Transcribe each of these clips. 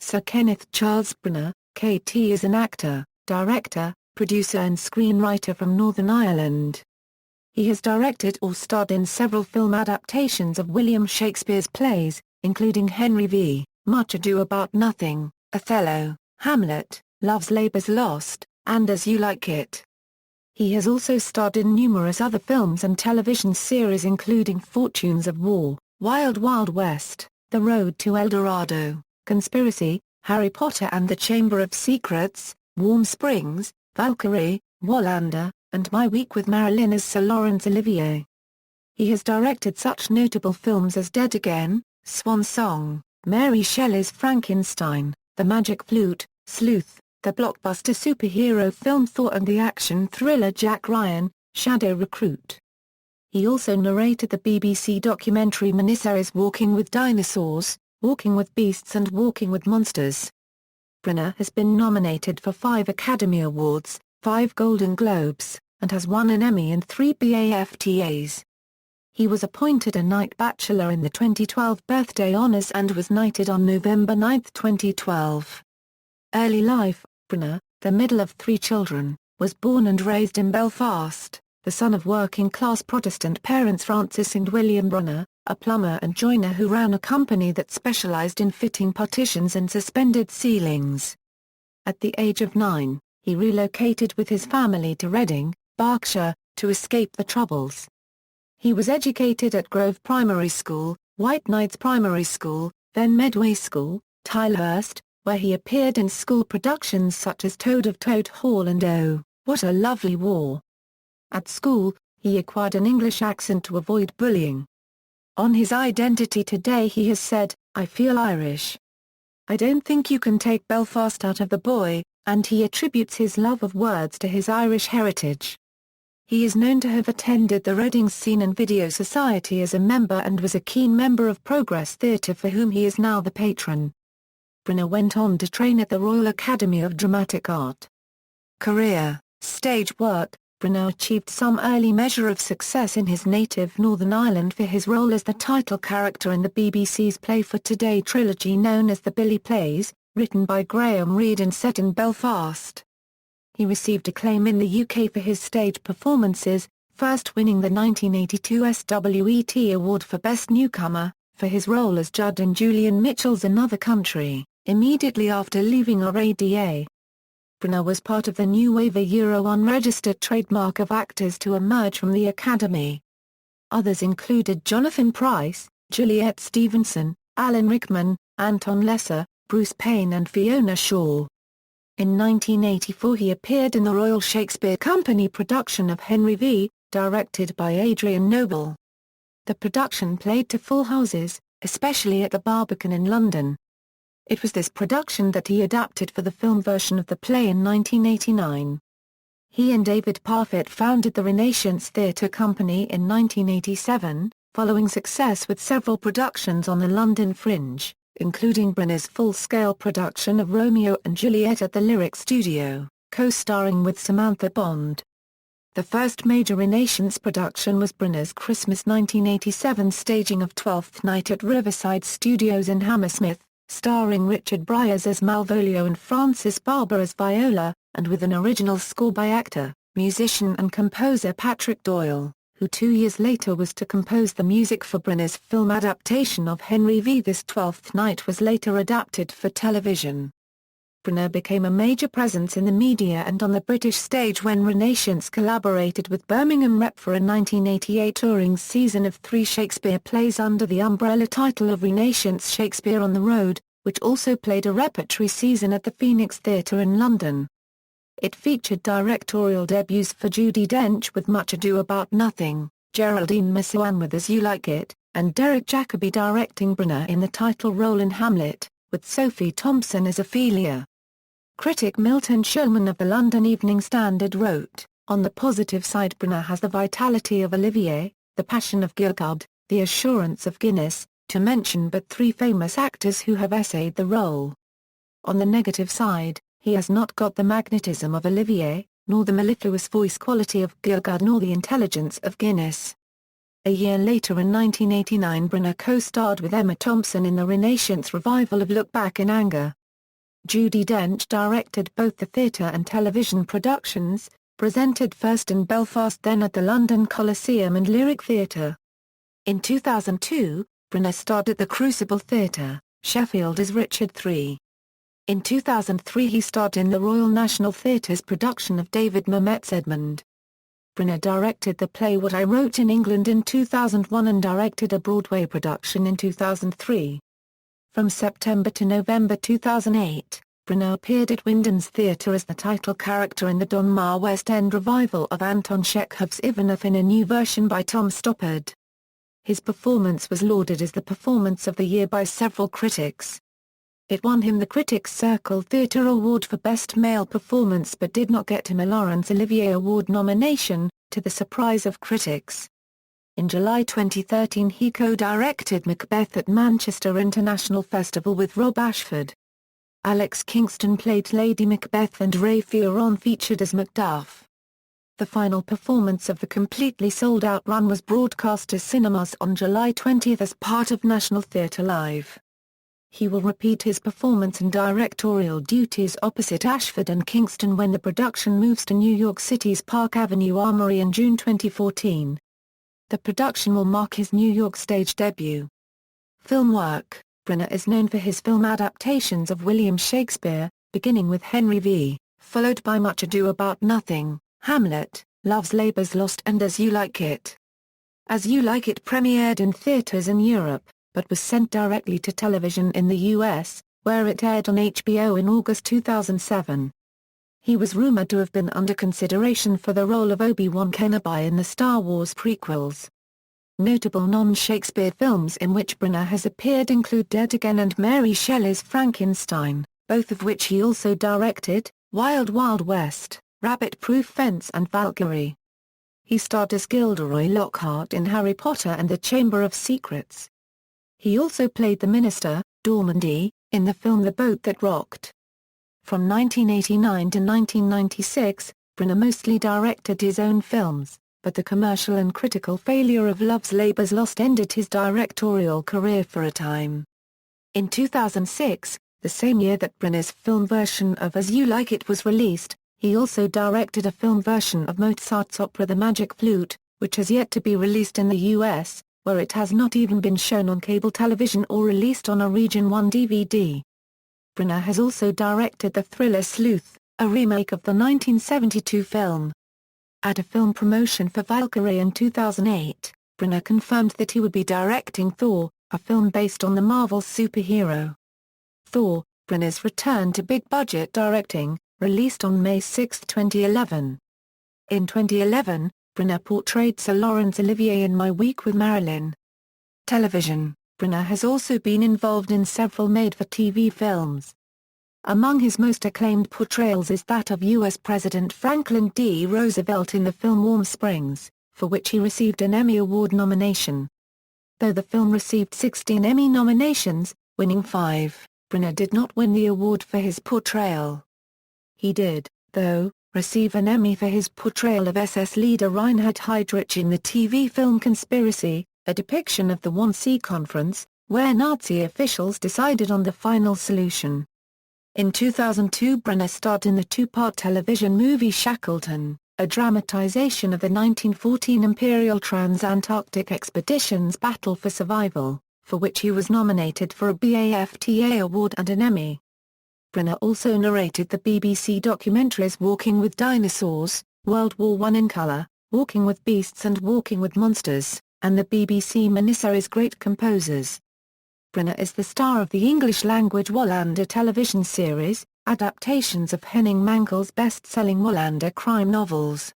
Sir Kenneth Charles Branagh, KT is an actor, director, producer and screenwriter from Northern Ireland. He has directed or starred in several film adaptations of William Shakespeare's plays, including Henry V, Much Ado About Nothing, Othello, Hamlet, Love's Labour's Lost, and As You Like It. He has also starred in numerous other films and television series including Fortunes of War, Wild Wild West, The Road to El Dorado, Conspiracy, Harry Potter and the Chamber of Secrets, Warm Springs, Valkyrie, Wallander, and My Week with Marilyn as Sir Laurence Olivier. He has directed such notable films as Dead Again, Swan Song, Mary Shelley's Frankenstein, The Magic Flute, Sleuth, the blockbuster superhero film Thor and the action thriller Jack Ryan, Shadow Recruit. He also narrated the BBC documentary miniseries Walking with Dinosaurs, Walking with Beasts and Walking with Monsters. Branagh has been nominated for 5 Academy Awards, 5 Golden Globes, and has won an Emmy and 3 BAFTAs. He was appointed a Knight Bachelor in the 2012 birthday honours and was knighted on November 9, 2012. Early life: Branagh, the middle of 3 children, was born and raised in Belfast, the son of working-class Protestant parents Francis and William Branagh, a plumber and joiner who ran a company that specialised in fitting partitions and suspended ceilings. At the age of 9, he relocated with his family to Reading, Berkshire, to escape the Troubles. He was educated at Grove Primary School, White Knights Primary School, then Medway School, Tilehurst, where he appeared in school productions such as Toad of Toad Hall and Oh, What a Lovely War. At school, he acquired an English accent to avoid bullying. On his identity today he has said, "I feel Irish. I don't think you can take Belfast out of the boy," and he attributes his love of words to his Irish heritage. He is known to have attended the Reading Scene and Video Society as a member and was a keen member of Progress Theatre for whom he is now the patron. Branagh went on to train at the Royal Academy of Dramatic Art. Career: stage work. Branagh achieved some early measure of success in his native Northern Ireland for his role as the title character in the BBC's Play for Today trilogy known as the Billy Plays, written by Graham Reed and set in Belfast. He received acclaim in the UK for his stage performances, first winning the 1982 SWET Award for Best Newcomer, for his role as Judd in Julian Mitchell's Another Country, immediately after leaving RADA. Branagh was part of the new wave Euro unregistered trademark of actors to emerge from the Academy. Others included Jonathan Pryce, Juliet Stevenson, Alan Rickman, Anton Lesser, Bruce Payne and Fiona Shaw. In 1984 he appeared in the Royal Shakespeare Company production of Henry V, directed by Adrian Noble. The production played to full houses, especially at the Barbican in London. It was this production that he adapted for the film version of the play in 1989. He and David Parfitt founded the Renaissance Theatre Company in 1987, following success with several productions on the London Fringe, including Branagh's full-scale production of Romeo and Juliet at the Lyric Studio, co-starring with Samantha Bond. The first major Renaissance production was Branagh's Christmas 1987 staging of Twelfth Night at Riverside Studios in Hammersmith, starring Richard Briers as Malvolio and Francis Barber as Viola, and with an original score by actor, musician and composer Patrick Doyle, who 2 years later was to compose the music for Branagh's film adaptation of Henry V. This Twelfth Night was later adapted for television. Branagh became a major presence in the media and on the British stage when Renaissance collaborated with Birmingham Rep for a 1988 touring season of 3 Shakespeare plays under the umbrella title of Renaissance Shakespeare on the Road, which also played a repertory season at the Phoenix Theatre in London. It featured directorial debuts for Judi Dench with Much Ado About Nothing, Geraldine Masson with As You Like It, and Derek Jacobi directing Branagh in the title role in Hamlet, with Sophie Thompson as Ophelia. Critic Milton Shulman of the London Evening Standard wrote, "On the positive side Branagh has the vitality of Olivier, the passion of Gielgud, the assurance of Guinness, to mention but 3 famous actors who have essayed the role. On the negative side, he has not got the magnetism of Olivier, nor the mellifluous voice quality of Gielgud nor the intelligence of Guinness." A year later in 1989 Branagh co-starred with Emma Thompson in the Renaissance revival of Look Back in Anger. Judi Dench directed both the theatre and television productions, presented first in Belfast then at the London Coliseum and Lyric Theatre. In 2002, Branagh starred at the Crucible Theatre, Sheffield as Richard III. In 2003 he starred in the Royal National Theatre's production of David Mamet's Edmund. Branagh directed the play What I Wrote in England in 2001 and directed a Broadway production in 2003. From September to November 2008, Branagh appeared at Wyndham's Theatre as the title character in the Donmar West End revival of Anton Chekhov's Ivanov in a new version by Tom Stoppard. His performance was lauded as the Performance of the Year by several critics. It won him the Critics' Circle Theatre Award for Best Male Performance but did not get him a Laurence Olivier Award nomination, to the surprise of critics. In July 2013 he co-directed Macbeth at Manchester International Festival with Rob Ashford. Alex Kingston played Lady Macbeth and Ray Fioron featured as Macduff. The final performance of the completely sold-out run was broadcast to cinemas on July 20 as part of National Theatre Live. He will repeat his performance and directorial duties opposite Ashford and Kingston when the production moves to New York City's Park Avenue Armory in June 2014. The production will mark his New York stage debut. Film work: Branagh is known for his film adaptations of William Shakespeare, beginning with Henry V., followed by Much Ado About Nothing, Hamlet, Love's Labour's Lost and As You Like It. As You Like It premiered in theaters in Europe, but was sent directly to television in the US, where it aired on HBO in August 2007. He was rumored to have been under consideration for the role of Obi-Wan Kenobi in the Star Wars prequels. Notable non-Shakespeare films in which Branagh has appeared include Dead Again and Mary Shelley's Frankenstein, both of which he also directed, Wild Wild West, Rabbit Proof Fence and Valkyrie. He starred as Gilderoy Lockhart in Harry Potter and the Chamber of Secrets. He also played the minister, Dormandy, in the film The Boat That Rocked. From 1989 to 1996, Branagh mostly directed his own films, but the commercial and critical failure of Love's Labour's Lost ended his directorial career for a time. In 2006, the same year that Branagh's film version of As You Like It was released, he also directed a film version of Mozart's opera The Magic Flute, which has yet to be released in the US, where it has not even been shown on cable television or released on a Region 1 DVD. Branagh has also directed the thriller Sleuth, a remake of the 1972 film. At a film promotion for Valkyrie in 2008, Branagh confirmed that he would be directing Thor, a film based on the Marvel superhero. Thor, Branagh's return to big-budget directing, released on May 6, 2011. In 2011, Branagh portrayed Sir Laurence Olivier in My Week with Marilyn. Television: Branagh has also been involved in several made-for-TV films. Among his most acclaimed portrayals is that of U.S. President Franklin D. Roosevelt in the film Warm Springs, for which he received an Emmy Award nomination. Though the film received 16 Emmy nominations, winning 5, Branagh did not win the award for his portrayal. He did, though, receive an Emmy for his portrayal of SS leader Reinhard Heydrich in the TV film Conspiracy, a depiction of the Wannsee Conference, where Nazi officials decided on the final solution. In 2002 Branagh starred in the two-part television movie Shackleton, a dramatization of the 1914 Imperial Trans-Antarctic Expedition's battle for survival, for which he was nominated for a BAFTA award and an Emmy. Branagh also narrated the BBC documentaries Walking with Dinosaurs, World War I in Colour, Walking with Beasts and Walking with Monsters, and the BBC miniseries Great Composers. Branagh is the star of the English-language Wallander television series, adaptations of Henning Mankell's best-selling Wallander crime novels.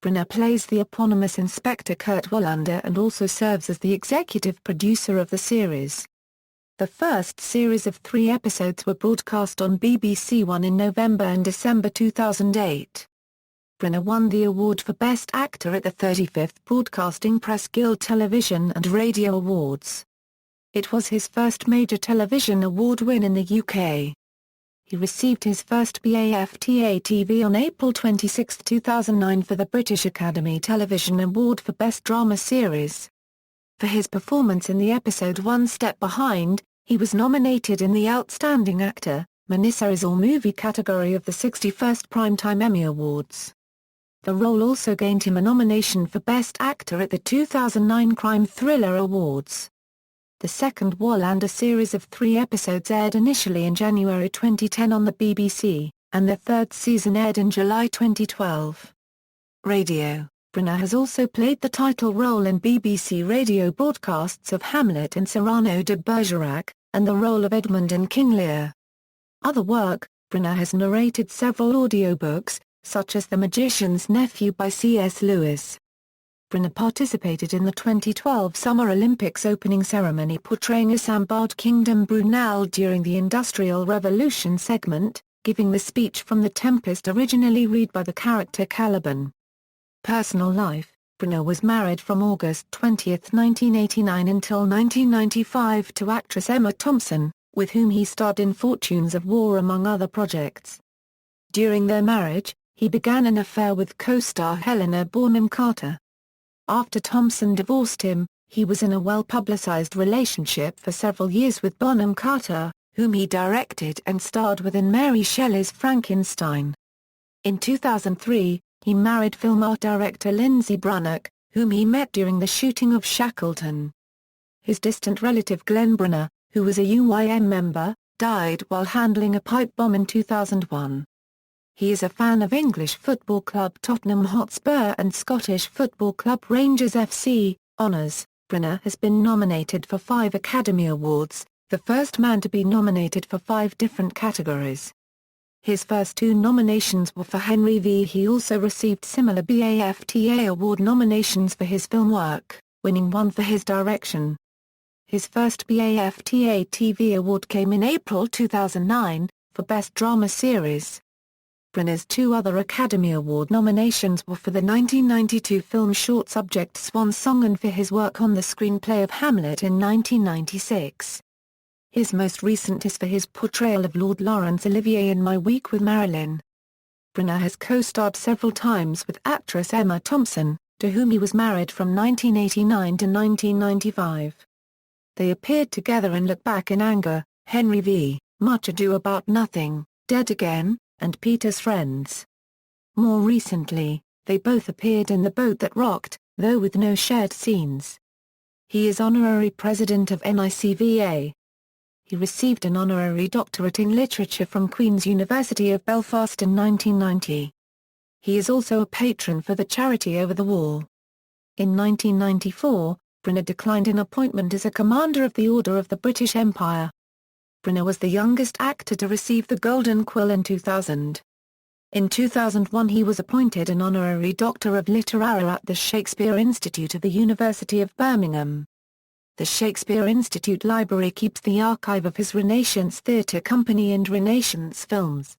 Branagh plays the eponymous Inspector Kurt Wallander and also serves as the executive producer of the series. The first series of 3 episodes were broadcast on BBC One in November and December 2008. Branagh won the award for Best Actor at the 35th Broadcasting Press Guild Television and Radio Awards. It was his first major television award win in the UK. He received his first BAFTA TV on April 26, 2009 for the British Academy Television Award for Best Drama Series. For his performance in the episode One Step Behind, he was nominated in the Outstanding Actor, miniseries or movie category of the 61st Primetime Emmy Awards. The role also gained him a nomination for Best Actor at the 2009 Crime Thriller Awards. The second Wallander series of 3 episodes aired initially in January 2010 on the BBC, and the third season aired in July 2012. Radio. Branagh has also played the title role in BBC radio broadcasts of Hamlet and Cyrano de Bergerac, and the role of Edmund in King Lear. Other work: Branagh has narrated several audiobooks, such as The Magician's Nephew by C.S. Lewis. Branagh participated in the 2012 Summer Olympics opening ceremony portraying Isambard Kingdom Brunel during the Industrial Revolution segment, giving the speech from The Tempest originally read by the character Caliban. Personal life: Branagh was married from August 20, 1989 until 1995 to actress Emma Thompson, with whom he starred in Fortunes of War among other projects. During their marriage, he began an affair with co-star Helena Bonham Carter. After Thompson divorced him, he was in a well-publicized relationship for several years with Bonham Carter, whom he directed and starred with in Mary Shelley's Frankenstein. In 2003, he married film art director Lindsay Branagh, whom he met during the shooting of Shackleton. His distant relative Glenn Branagh, who was a UYM member, died while handling a pipe bomb in 2001. He is a fan of English football club Tottenham Hotspur and Scottish football club Rangers FC. Honours: Branagh has been nominated for 5 Academy Awards, the first man to be nominated for 5 different categories. His first 2 nominations were for Henry V. He also received similar BAFTA award nominations for his film work, winning 1 for his direction. His first BAFTA TV award came in April 2009, for Best Drama Series. Branagh's 2 other Academy Award nominations were for the 1992 film short subject Swan Song and for his work on the screenplay of Hamlet in 1996. His most recent is for his portrayal of Lord Laurence Olivier in My Week with Marilyn. Branagh has co-starred several times with actress Emma Thompson, to whom he was married from 1989 to 1995. They appeared together in Look Back in Anger, Henry V., Much Ado About Nothing, Dead Again, and Peter's Friends. More recently, they both appeared in The Boat That Rocked, though with no shared scenes. He is honorary president of NICVA. He received an honorary doctorate in literature from Queen's University of Belfast in 1990. He is also a patron for the charity Over the Wall. In 1994, Branagh declined an appointment as a Commander of the Order of the British Empire. Branagh was the youngest actor to receive the Golden Quill in 2000. In 2001 he was appointed an honorary Doctor of Literature at the Shakespeare Institute of the University of Birmingham. The Shakespeare Institute Library keeps the archive of his Renaissance Theatre Company and Renaissance films.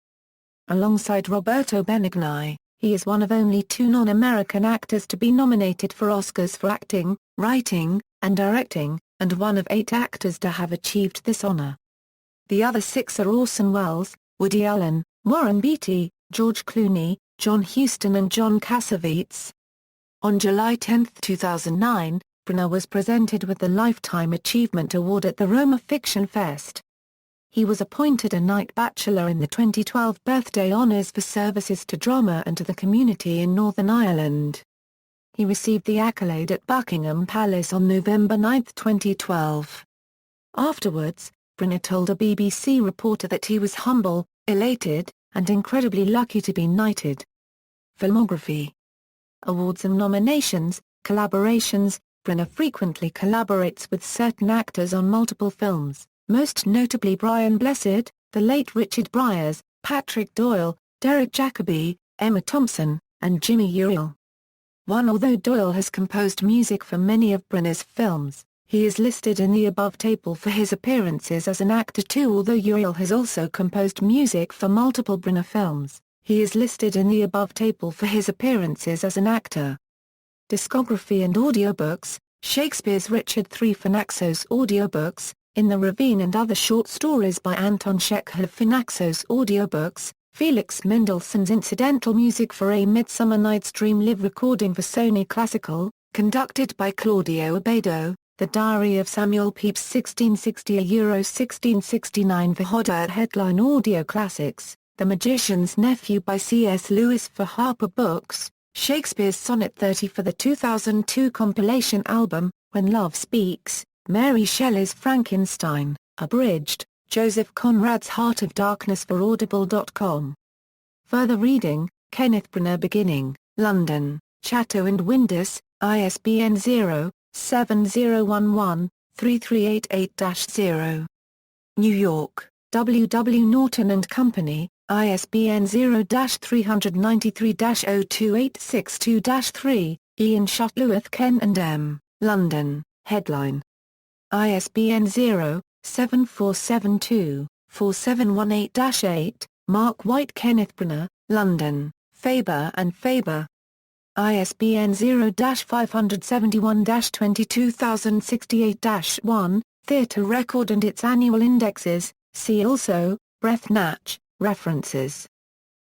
Alongside Roberto Benigni, he is one of only 2 non-American actors to be nominated for Oscars for acting, writing, and directing, and one of 8 actors to have achieved this honor. The other 6 are Orson Welles, Woody Allen, Warren Beatty, George Clooney, John Huston and John Cassavetes. On July 10, 2009, Branagh was presented with the Lifetime Achievement Award at the Roma Fiction Fest. He was appointed a Knight Bachelor in the 2012 Birthday Honours for services to drama and to the community in Northern Ireland. He received the accolade at Buckingham Palace on November 9, 2012. Afterwards, Branagh told a BBC reporter that he was humble, elated, and incredibly lucky to be knighted. Filmography. Awards and nominations, collaborations. Branagh frequently collaborates with certain actors on multiple films, most notably Brian Blessed, the late Richard Briers, Patrick Doyle, Derek Jacobi, Emma Thompson, and Jimmy Uriel. Although Doyle has composed music for many of Branagh's films, he is listed in the above table for his appearances as an actor too. Although Uriel has also composed music for multiple Branagh films, he is listed in the above table for his appearances as an actor. Discography and audiobooks. Shakespeare's Richard III Finaxos audiobooks, In the Ravine and Other Short Stories by Anton Chekhov. Finaxos audiobooks, Felix Mendelssohn's incidental music for A Midsummer Night's Dream live recording for Sony Classical, conducted by Claudio Abbado, The Diary of Samuel Pepys 1660 €1669 for Hodder Headline Audio Classics, The Magician's Nephew by C.S. Lewis for Harper Books, Shakespeare's Sonnet 30 for the 2002 compilation album, When Love Speaks, Mary Shelley's Frankenstein, abridged, Joseph Conrad's Heart of Darkness for Audible.com. Further reading, Kenneth Branagh Beginning, London, Chatto and Windus, ISBN 0-7011-3388-0. New York, W. W. Norton and Company, ISBN 0-393-02862-3, Ian Shuttleworth Ken and M., London, Headline. ISBN 0-7472-4718-8, Mark White Kenneth Branagh, London, Faber and Faber. ISBN 0-571-22068-1, Theatre Record and its annual indexes, see also, Breath Natch, references.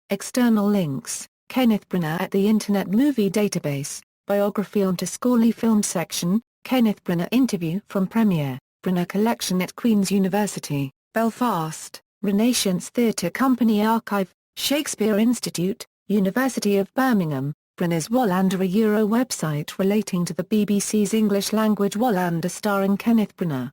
External links, Kenneth Branagh at the Internet Movie Database, Biography on Tuscany Film Section, Kenneth Branagh Interview from Premiere, Branagh Collection at Queen's University, Belfast, Renaissance Theatre Company Archive, Shakespeare Institute, University of Birmingham, Branagh's Wallander a Euro website relating to the BBC's English-language Wallander starring Kenneth Branagh.